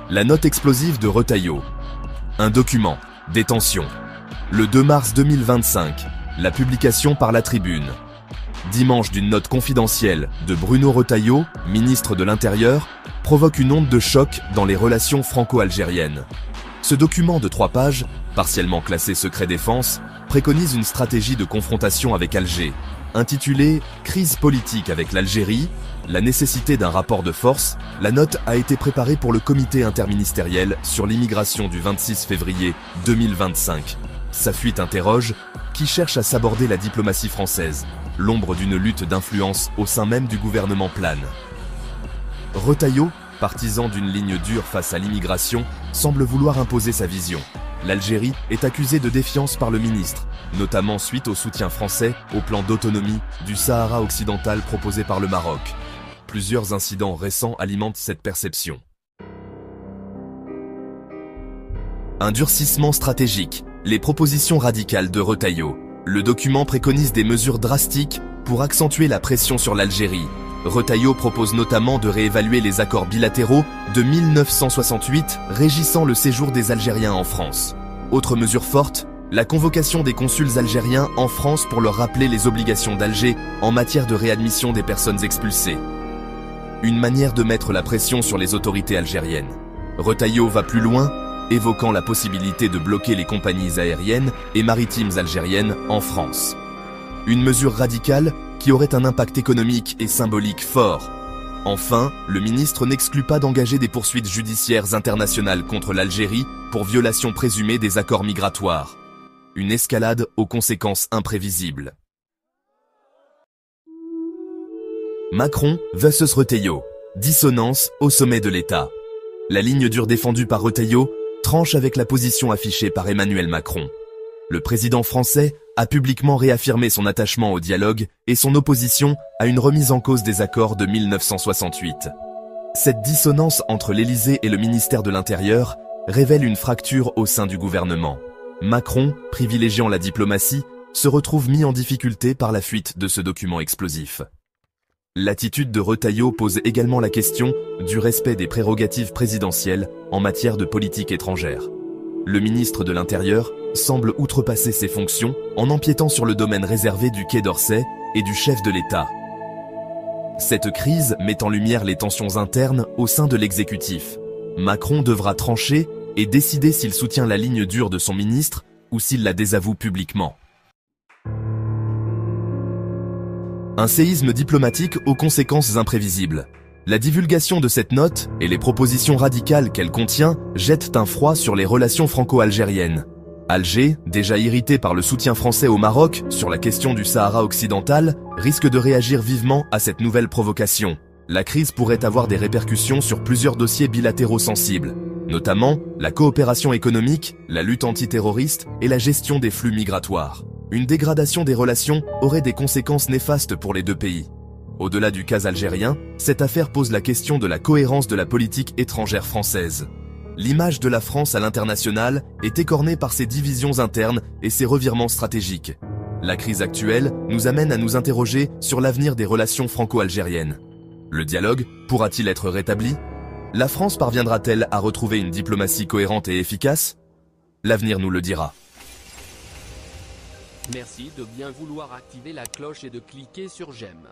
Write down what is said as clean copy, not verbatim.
La note explosive de Retailleau. Un document. Détention. Le 2 mars 2025. La publication par La Tribune. Dimanche, d'une note confidentielle de Bruno Retailleau, ministre de l'Intérieur, provoque une onde de choc dans les relations franco-algériennes. Ce document de 3 pages, partiellement classé secret défense, préconise une stratégie de confrontation avec Alger, intitulée « Crise politique avec l'Algérie », la nécessité d'un rapport de force. La note a été préparée pour le comité interministériel sur l'immigration du 26 février 2025. Sa fuite interroge qui cherche à saborder la diplomatie française. L'ombre d'une lutte d'influence au sein même du gouvernement plane. Retailleau, partisan d'une ligne dure face à l'immigration, semble vouloir imposer sa vision. L'Algérie est accusée de défiance par le ministre, notamment suite au soutien français au plan d'autonomie du Sahara occidental proposé par le Maroc. Plusieurs incidents récents alimentent cette perception. Un durcissement stratégique, les propositions radicales de Retailleau. Le document préconise des mesures drastiques pour accentuer la pression sur l'Algérie. Retailleau propose notamment de réévaluer les accords bilatéraux de 1968 régissant le séjour des Algériens en France. Autre mesure forte, la convocation des consuls algériens en France pour leur rappeler les obligations d'Alger en matière de réadmission des personnes expulsées. Une manière de mettre la pression sur les autorités algériennes. Retailleau va plus loin, évoquant la possibilité de bloquer les compagnies aériennes et maritimes algériennes en France. Une mesure radicale qui aurait un impact économique et symbolique fort. Enfin, le ministre n'exclut pas d'engager des poursuites judiciaires internationales contre l'Algérie pour violation présumée des accords migratoires. Une escalade aux conséquences imprévisibles. Macron vs Retailleau. Dissonance au sommet de l'État. La ligne dure défendue par Retailleau tranche avec la position affichée par Emmanuel Macron. Le président français a publiquement réaffirmé son attachement au dialogue et son opposition à une remise en cause des accords de 1968. Cette dissonance entre l'Élysée et le ministère de l'Intérieur révèle une fracture au sein du gouvernement. Macron, privilégiant la diplomatie, se retrouve mis en difficulté par la fuite de ce document explosif. L'attitude de Retailleau pose également la question du respect des prérogatives présidentielles en matière de politique étrangère. Le ministre de l'Intérieur semble outrepasser ses fonctions en empiétant sur le domaine réservé du Quai d'Orsay et du chef de l'État. Cette crise met en lumière les tensions internes au sein de l'exécutif. Macron devra trancher et décider s'il soutient la ligne dure de son ministre ou s'il la désavoue publiquement. Un séisme diplomatique aux conséquences imprévisibles. La divulgation de cette note et les propositions radicales qu'elle contient jettent un froid sur les relations franco-algériennes. Alger, déjà irrité par le soutien français au Maroc sur la question du Sahara occidental, risque de réagir vivement à cette nouvelle provocation. La crise pourrait avoir des répercussions sur plusieurs dossiers bilatéraux sensibles, notamment la coopération économique, la lutte antiterroriste et la gestion des flux migratoires. Une dégradation des relations aurait des conséquences néfastes pour les deux pays. Au-delà du cas algérien, cette affaire pose la question de la cohérence de la politique étrangère française. L'image de la France à l'international est écornée par ses divisions internes et ses revirements stratégiques. La crise actuelle nous amène à nous interroger sur l'avenir des relations franco-algériennes. Le dialogue pourra-t-il être rétabli? La France parviendra-t-elle à retrouver une diplomatie cohérente et efficace? L'avenir nous le dira. Merci de bien vouloir activer la cloche et de cliquer sur j'aime.